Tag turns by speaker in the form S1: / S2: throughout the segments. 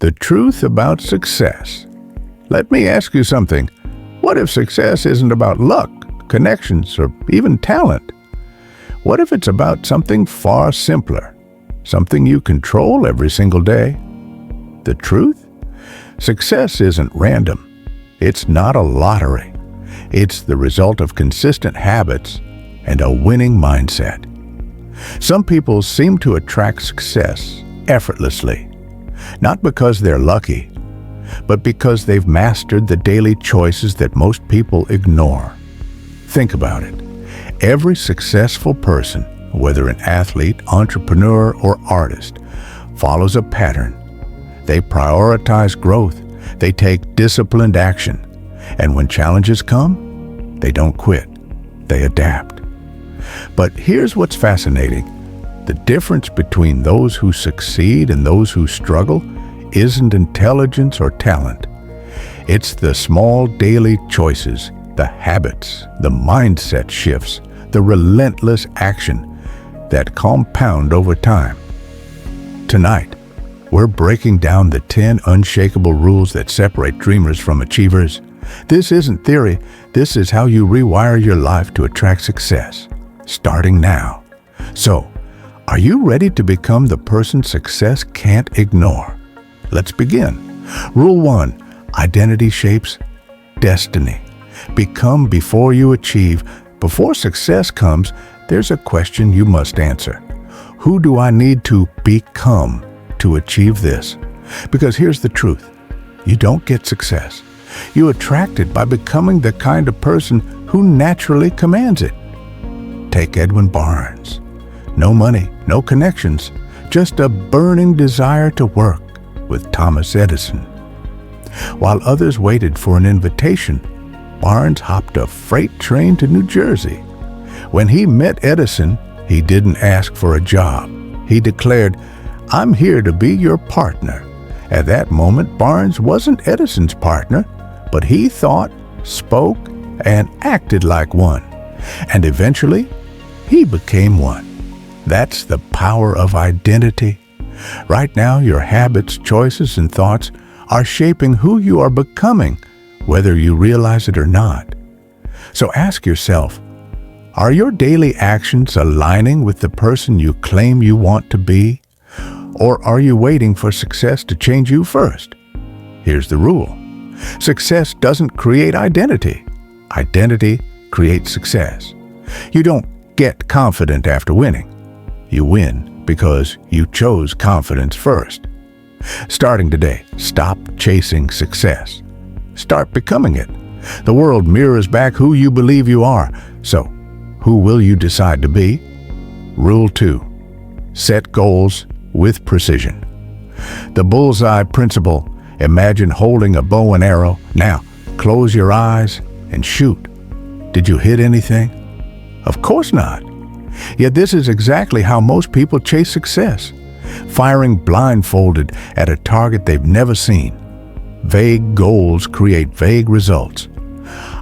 S1: The truth about success. Let me ask you something. What if success isn't about luck, connections, or even talent? What if it's about something far simpler? Something you control every single day? The truth? Success isn't random. It's not a lottery. It's the result of consistent habits and a winning mindset. Some people seem to attract success effortlessly, not because they're lucky, but because they've mastered the daily choices that most people ignore. Think about it. Every successful person, whether an athlete, entrepreneur, or artist, follows a pattern. They prioritize growth. They take disciplined action. And when challenges come, they don't quit. They adapt. But here's what's fascinating. The difference between those who succeed and those who struggle isn't intelligence or talent. It's the small daily choices, the habits, the mindset shifts, the relentless action that compound over time. Tonight, we're breaking down the 10 unshakable rules that separate dreamers from achievers. This isn't theory. This is how you rewire your life to attract success, starting now. So, are you ready to become the person success can't ignore? Let's begin. Rule 1. Identity shapes destiny. Become before you achieve. Before success comes, there's a question you must answer. Who do I need to become to achieve this? Because here's the truth. You don't get success. You attract it by becoming the kind of person who naturally commands it. Take Edwin Barnes. No money, no connections, just a burning desire to work with Thomas Edison. While others waited for an invitation, Barnes hopped a freight train to New Jersey. When he met Edison, he didn't ask for a job. He declared, "I'm here to be your partner." At that moment, Barnes wasn't Edison's partner, but he thought, spoke, and acted like one. And eventually, he became one. That's the power of identity. Right now, your habits, choices, and thoughts are shaping who you are becoming, whether you realize it or not. So ask yourself, are your daily actions aligning with the person you claim you want to be? Or are you waiting for success to change you first? Here's the rule. Success doesn't create identity. Identity creates success. You don't get confident after winning. You win because you chose confidence first. Starting today, stop chasing success. Start becoming it. The world mirrors back who you believe you are. So, who will you decide to be? Rule 2. Set goals with precision. The bullseye principle. Imagine holding a bow and arrow. Now, close your eyes and shoot. Did you hit anything? Of course not. Yet this is exactly how most people chase success, firing blindfolded at a target they've never seen. Vague goals create vague results.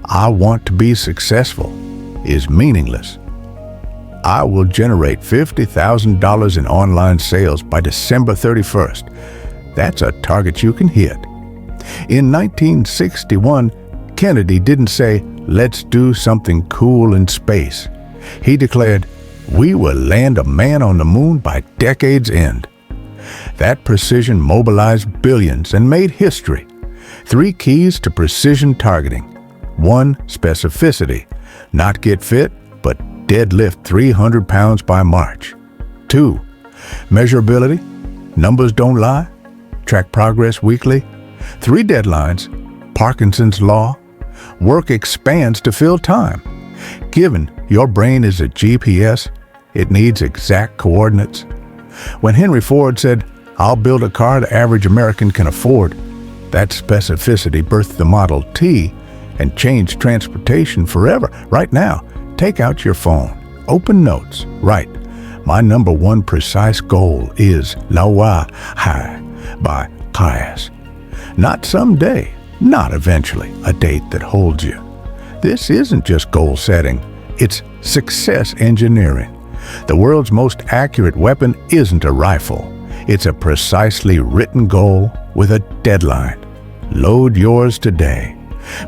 S1: I want to be successful is meaningless. I will generate $50,000 in online sales by December 31st. That's a target you can hit. In 1961, Kennedy didn't say, "Let's do something cool in space." He declared, "We will land a man on the moon by decade's end." That precision mobilized billions and made history. 3 keys to precision targeting. 1. Specificity. Not get fit, but deadlift 300 pounds by March. 2. Measurability. Numbers don't lie. Track progress weekly. 3 deadlines. Parkinson's law. Work expands to fill time. Given your brain is a GPS, it needs exact coordinates. When Henry Ford said, "I'll build a car the average American can afford," that specificity birthed the Model T and changed transportation forever. Right now, take out your phone, open notes, write, "My number 1 precise goal is Lawa Hai by Kayas." Not someday, not eventually, a date that holds you. This isn't just goal setting, it's success engineering. The world's most accurate weapon isn't a rifle, It's a precisely written goal with a deadline. Load yours today.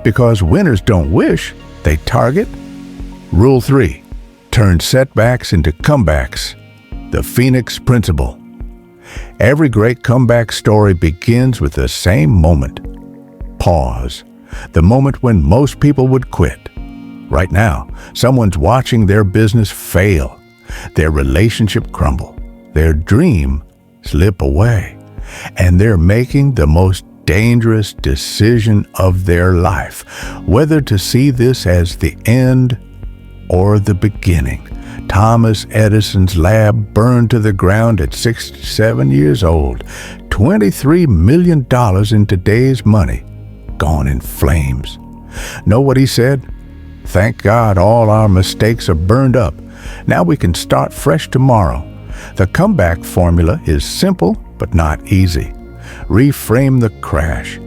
S1: Because winners don't wish, they target. Rule 3. Turn setbacks into comebacks. The Phoenix Principle. Every great comeback story begins with the same moment. Pause. The moment when most people would quit. Right now, someone's watching their business fail, their relationship crumble, their dream slip away, and they're making the most dangerous decision of their life, whether to see this as the end or the beginning. Thomas Edison's lab burned to the ground at 67 years old. $23 million in today's money, gone in flames. Know what he said? Thank God all our mistakes are burned up. Now we can start fresh tomorrow. The comeback formula is simple but not easy. Reframe the crash.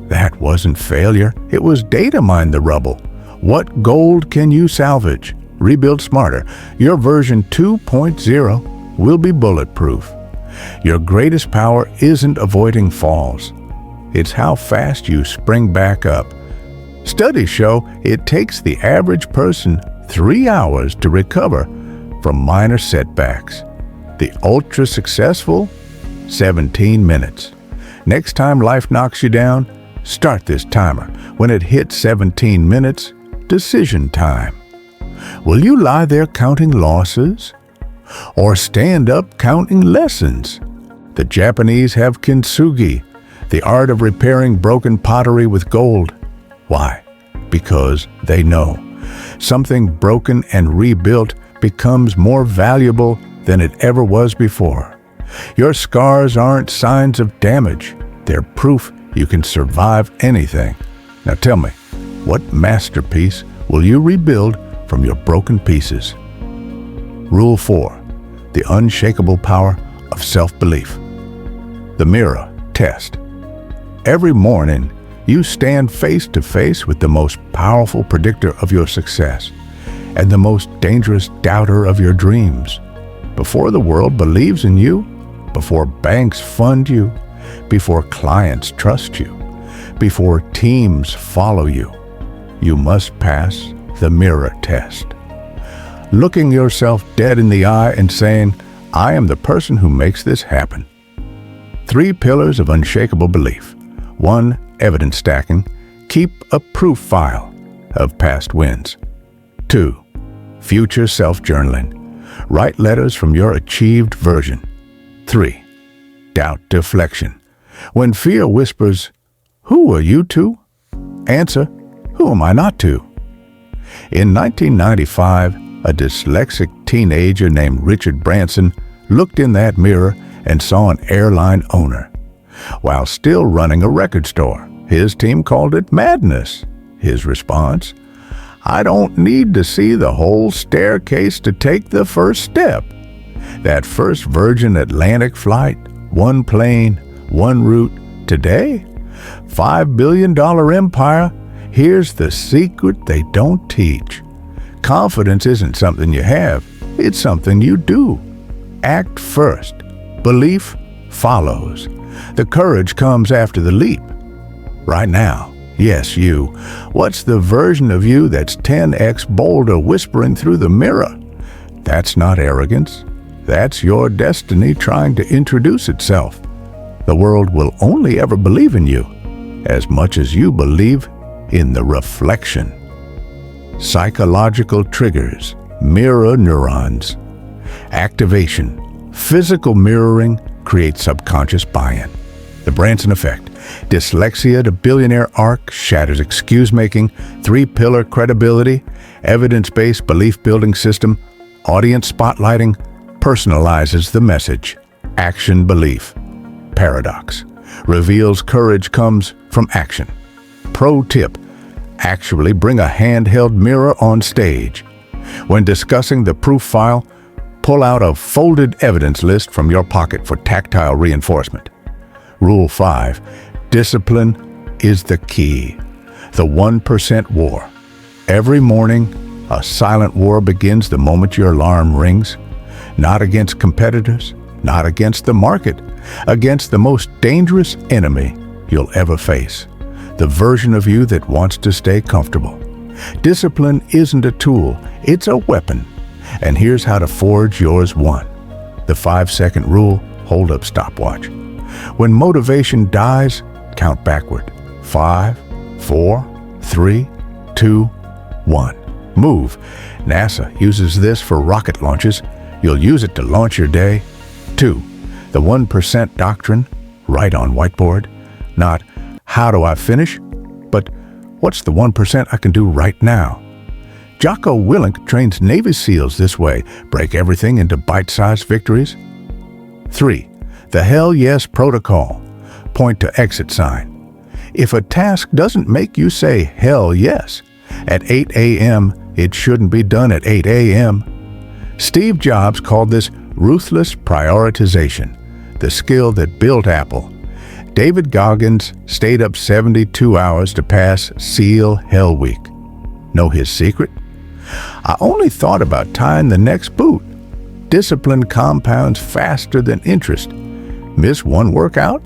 S1: That wasn't failure. It was data mine the rubble. What gold can you salvage? Rebuild smarter. Your version 2.0 will be bulletproof. Your greatest power isn't avoiding falls. It's how fast you spring back up. Studies show it takes the average person 3 hours to recover from minor setbacks. The ultra-successful, 17 minutes. Next time life knocks you down, start this timer. When it hits 17 minutes, decision time. Will you lie there counting losses? Or stand up counting lessons? The Japanese have kintsugi, the art of repairing broken pottery with gold. Why? Because they know something broken and rebuilt becomes more valuable than it ever was before. Your scars aren't signs of damage. They're proof you can survive anything. Now tell me, what masterpiece will you rebuild from your broken pieces? Rule 4. The unshakable power of self-belief. The mirror test. Every morning, you stand face to face with the most powerful predictor of your success and the most dangerous doubter of your dreams. Before the world believes in you, before banks fund you, before clients trust you, before teams follow you, you must pass the mirror test. Looking yourself dead in the eye and saying, I am the person who makes this happen. 3 pillars of unshakable belief. 1. Evidence stacking. Keep a proof file of past wins. 2. Future self-journaling. Write letters from your achieved version. 3. Doubt deflection. When fear whispers, who are you to? Answer, who am I not to? In 1995, a dyslexic teenager named Richard Branson looked in that mirror and saw an airline owner. While still running a record store, his team called it madness. His response, I don't need to see the whole staircase to take the first step. That first Virgin Atlantic flight, one plane, one route. Today, $5 billion empire. Here's the secret they don't teach. Confidence isn't something you have, it's something you do. Act first. Belief follows. The courage comes after the leap. Right now, yes, you. What's the version of you that's 10x bolder whispering through the mirror? That's not arrogance. That's your destiny trying to introduce itself. The world will only ever believe in you as much as you believe in the reflection. Psychological triggers, mirror neurons. Activation, physical mirroring creates subconscious buy-in. The Branson effect, dyslexia to billionaire arc shatters excuse-making, 3-pillar credibility, evidence-based belief-building system, audience spotlighting, personalizes the message. Action belief. Paradox, reveals courage comes from action. Pro tip, actually bring a handheld mirror on stage. When discussing the proof file, pull out a folded evidence list from your pocket for tactile reinforcement. Rule 5, discipline is the key. The 1% war. Every morning, a silent war begins the moment your alarm rings. Not against competitors, not against the market, against the most dangerous enemy you'll ever face, the version of you that wants to stay comfortable. Discipline isn't a tool, it's a weapon. And here's how to forge yours one. The 5-second rule, hold up stopwatch. When motivation dies, count backward. 5, 4, 3, 2, 1. Move. NASA uses this for rocket launches. You'll use it to launch your day. 2. The 1% doctrine, write on whiteboard. Not, how do I finish? But, what's the 1% I can do right now? Jocko Willink trains Navy SEALs this way. Break everything into bite-sized victories. 3. The Hell Yes Protocol. Point to exit sign. If a task doesn't make you say hell yes at 8 a.m., it shouldn't be done at 8 a.m. Steve Jobs called this ruthless prioritization, the skill that built Apple. David Goggins stayed up 72 hours to pass SEAL Hell Week. Know his secret? I only thought about tying the next boot. Discipline compounds faster than interest. Miss one workout?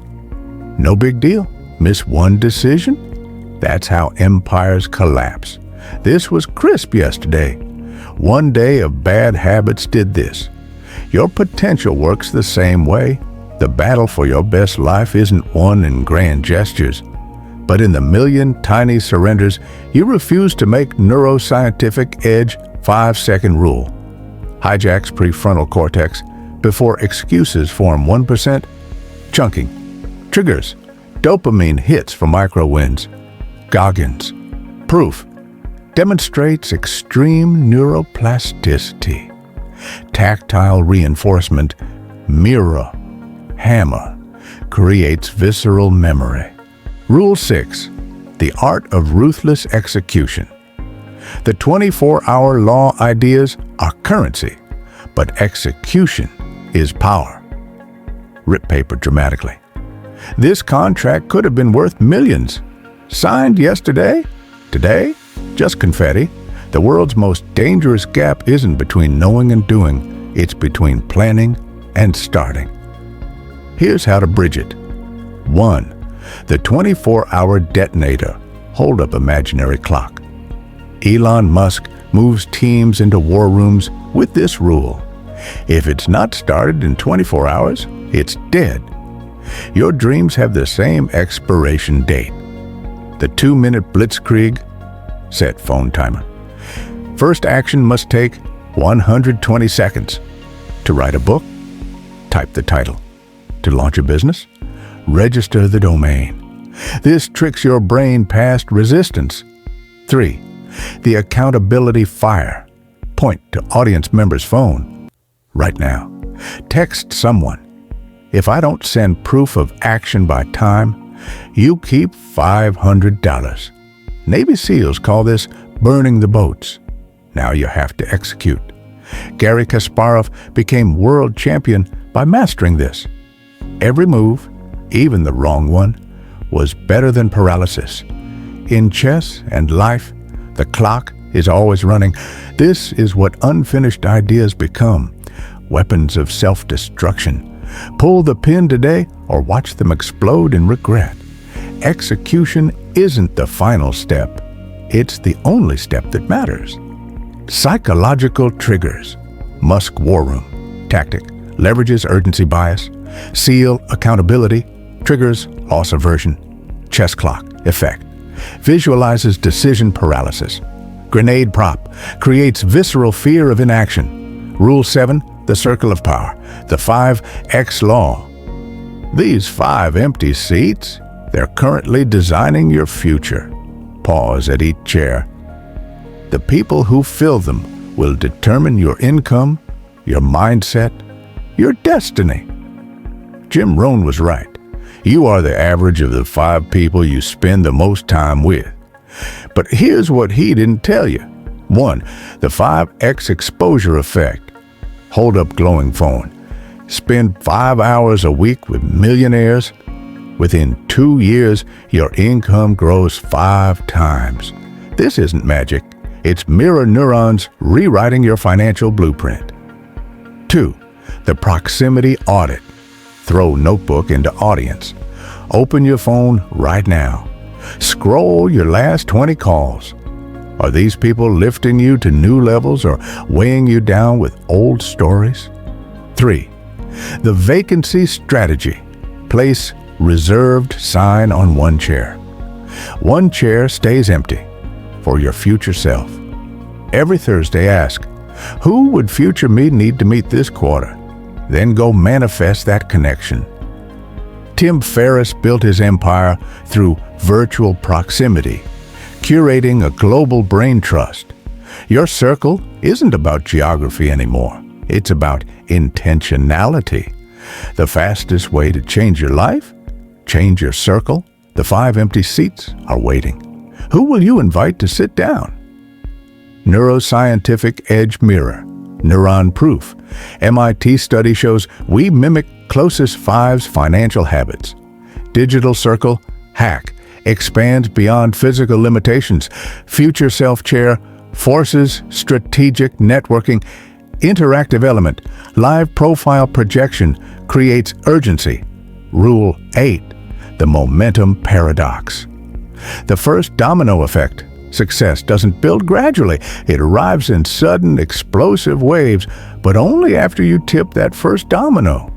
S1: No big deal. Miss one decision? That's how empires collapse. This was crisp yesterday. One day of bad habits did this. Your potential works the same way. The battle for your best life isn't won in grand gestures, but in the million tiny surrenders you refuse to make. Neuroscientific edge 5-second rule. Hijacks prefrontal cortex before excuses form 1%. Chunking. Triggers. Dopamine hits for micro wins. Goggins. Proof. Demonstrates extreme neuroplasticity. Tactile reinforcement. Mirror. Hammer. Creates visceral memory. Rule 6. The art of ruthless execution. The 24-hour law ideas are currency, but execution is power. Rip paper dramatically. This contract could have been worth millions. Signed yesterday? Today? Just confetti. The world's most dangerous gap isn't between knowing and doing, it's between planning and starting. Here's how to bridge it. 1. The 24-hour detonator. Hold up imaginary clock. Elon Musk moves teams into war rooms with this rule. If it's not started in 24 hours, it's dead. Your dreams have the same expiration date. The 2-minute blitzkrieg. Set phone timer. First action must take 120 seconds. To write a book, type the title. To launch a business, register the domain. This tricks your brain past resistance. 3. The accountability fire. Point to audience member's phone. Right now. Text someone. If I don't send proof of action by time, you keep $500. Navy SEALs call this burning the boats. Now you have to execute. Garry Kasparov became world champion by mastering this. Every move, even the wrong one, was better than paralysis. In chess and life, the clock is always running. This is what unfinished ideas become, weapons of self-destruction. Pull the pin today or watch them explode in regret. Execution isn't the final step. It's the only step that matters. Psychological triggers. Musk war room. Tactic. Leverages urgency bias. SEAL accountability. Triggers loss aversion. Chess clock effect. Visualizes decision paralysis. Grenade prop. Creates visceral fear of inaction. Rule 7. The circle of power. The 5X law. These 5 empty seats, they're currently designing your future. Pause at each chair. The people who fill them will determine your income, your mindset, your destiny. Jim Rohn was right. You are the average of the 5 people you spend the most time with. But here's what he didn't tell you. 1. The 5X exposure effect. Hold up glowing phone. Spend 5 hours a week with millionaires. Within 2 years, your income grows 5 times. This isn't magic. It's mirror neurons rewriting your financial blueprint. 2. The proximity audit. Throw notebook into audience. Open your phone right now. Scroll your last 20 calls. Are these people lifting you to new levels or weighing you down with old stories? 3. The vacancy strategy. Place reserved sign on one chair. One chair stays empty for your future self. Every Thursday ask, who would future me need to meet this quarter? Then go manifest that connection. Tim Ferriss built his empire through virtual proximity, curating a global brain trust. Your circle isn't about geography anymore. It's about intentionality. The fastest way to change your life? Change your circle. The 5 empty seats are waiting. Who will you invite to sit down? Neuroscientific Edge Mirror. Neuron Proof. MIT study shows we mimic closest 5's financial habits. Digital Circle. Hack. Expands beyond physical limitations. Future Self Chair. Forces strategic networking. Interactive Element. Live profile projection creates urgency. Rule 8. The momentum paradox. The first domino effect. Success doesn't build gradually. It arrives in sudden, explosive waves, but only after you tip that first domino.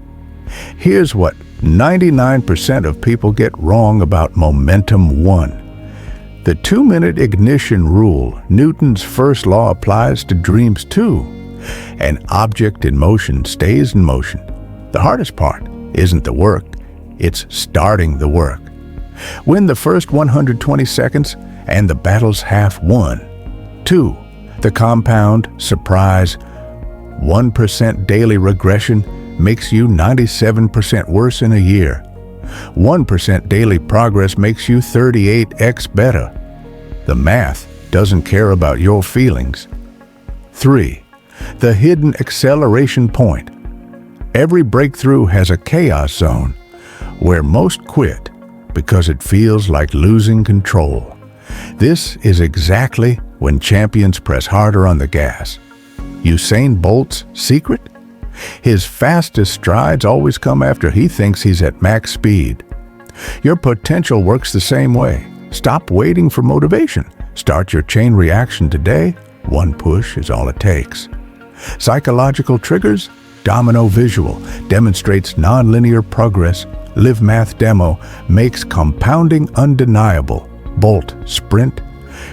S1: Here's what 99% of people get wrong about momentum 1. The 2-minute ignition rule, Newton's first law, applies to dreams too. An object in motion stays in motion. The hardest part isn't the work, it's starting the work. Win the first 120 seconds and the battle's half won. 2. The compound surprise. 1% daily regression makes you 97% worse in a year. 1% daily progress makes you 38x better. The math doesn't care about your feelings. 3. The hidden acceleration point. Every breakthrough has a chaos zone where most quit because it feels like losing control. This is exactly when champions press harder on the gas. Usain Bolt's secret? His fastest strides always come after he thinks he's at max speed. Your potential works the same way. Stop waiting for motivation. Start your chain reaction today. One push is all it takes. Psychological triggers? Domino Visual demonstrates nonlinear progress. Live Math Demo makes compounding undeniable. Bolt Sprint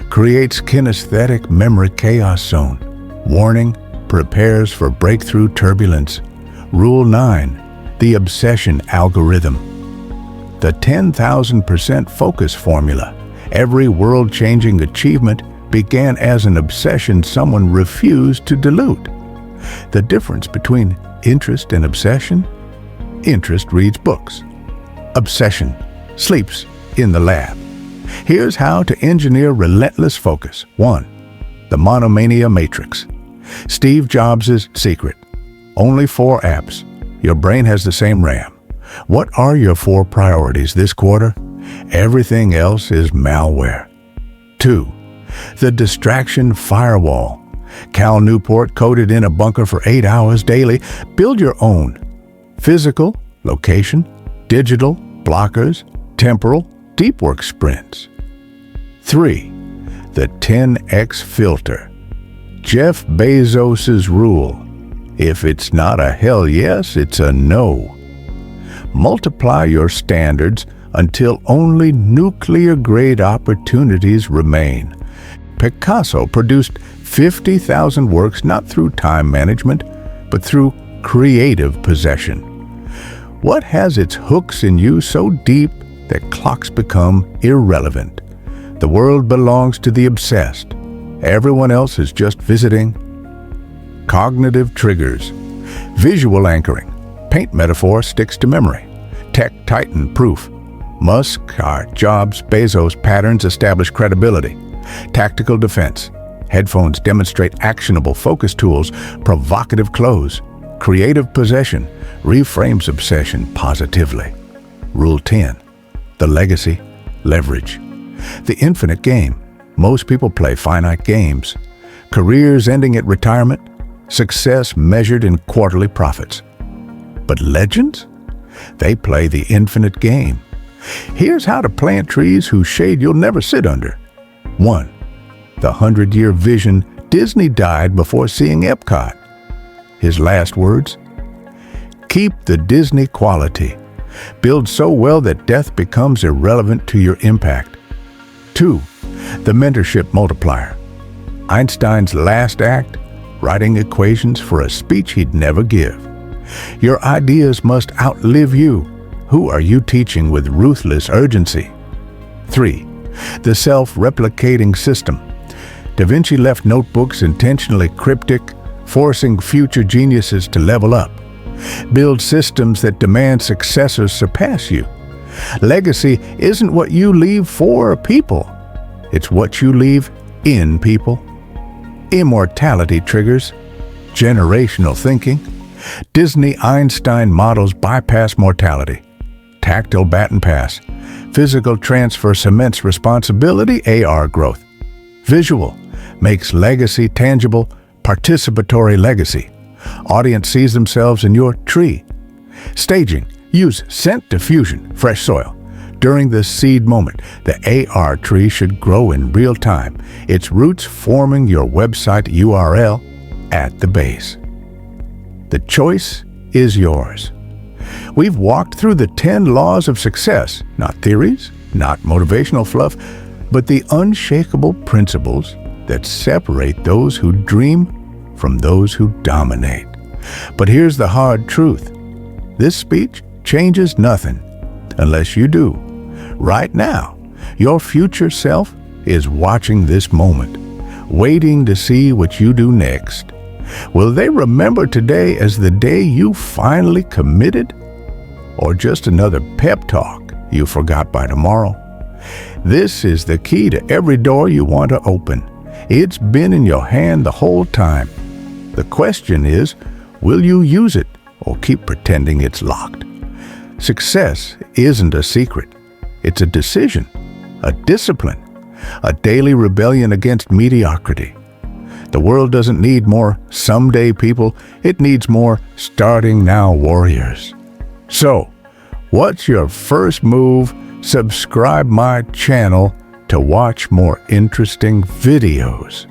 S1: creates kinesthetic memory chaos zone. Warning, prepares for breakthrough turbulence. Rule 9, the obsession algorithm. The 10,000% focus formula. Every world-changing achievement began as an obsession someone refused to dilute. The difference between interest and obsession? Interest reads books. Obsession sleeps in the lab. Here's how to engineer relentless focus. 1. The monomania matrix. Steve Jobs' secret. Only 4 apps. Your brain has the same RAM. What are your 4 priorities this quarter? Everything else is malware. 2. The distraction firewall. Cal Newport coded in a bunker for 8 hours daily. Build your own. Physical, location, digital, blockers, temporal, deep work sprints. 3. The 10x filter. Jeff Bezos' rule. If it's not a hell yes, it's a no. Multiply your standards until only nuclear-grade opportunities remain. Picasso produced 50,000 works not through time management, but through creative possession. What has its hooks in you so deep that clocks become irrelevant? The world belongs to the obsessed. Everyone else is just visiting. Cognitive triggers. Visual anchoring. Paint metaphor sticks to memory. Tech titan proof. Musk, Jobs, Bezos patterns establish credibility. Tactical defense. Headphones demonstrate actionable focus tools. Provocative close. Creative possession reframes obsession positively. Rule 10. The legacy. Leverage. The infinite game. Most people play finite games. Careers ending at retirement. Success measured in quarterly profits. But legends? They play the infinite game. Here's how to plant trees whose shade you'll never sit under. 1. The 100-year vision Disney died before seeing Epcot. His last words? Keep the Disney quality. Build so well that death becomes irrelevant to your impact. 2. The mentorship multiplier. Einstein's last act? Writing equations for a speech he'd never give. Your ideas must outlive you. Who are you teaching with ruthless urgency? 3. The self-replicating system. Da Vinci left notebooks intentionally cryptic, forcing future geniuses to level up. Build systems that demand successors surpass you. Legacy isn't what you leave for people. It's what you leave in people. Immortality triggers generational thinking. Disney Einstein models bypass mortality. Tactile baton pass. Physical transfer cements responsibility, AR growth. Visual makes legacy tangible, participatory legacy. Audience sees themselves in your tree. Staging. Use scent diffusion, fresh soil. During the seed moment, the AR tree should grow in real time, its roots forming your website URL at the base. The choice is yours. We've walked through the 10 laws of success, not theories, not motivational fluff, but the unshakable principles that separate those who dream from those who dominate. But here's the hard truth. This speech changes nothing unless you do. Right now, your future self is watching this moment, waiting to see what you do next. Will they remember today as the day you finally committed? Or just another pep talk you forgot by tomorrow? This is the key to every door you want to open. It's been in your hand the whole time. The question is, will you use it or keep pretending it's locked? Success isn't a secret. It's a decision, a discipline, a daily rebellion against mediocrity. The world doesn't need more someday people. It needs more starting now warriors. So, what's your first move? Subscribe my channel to watch more interesting videos.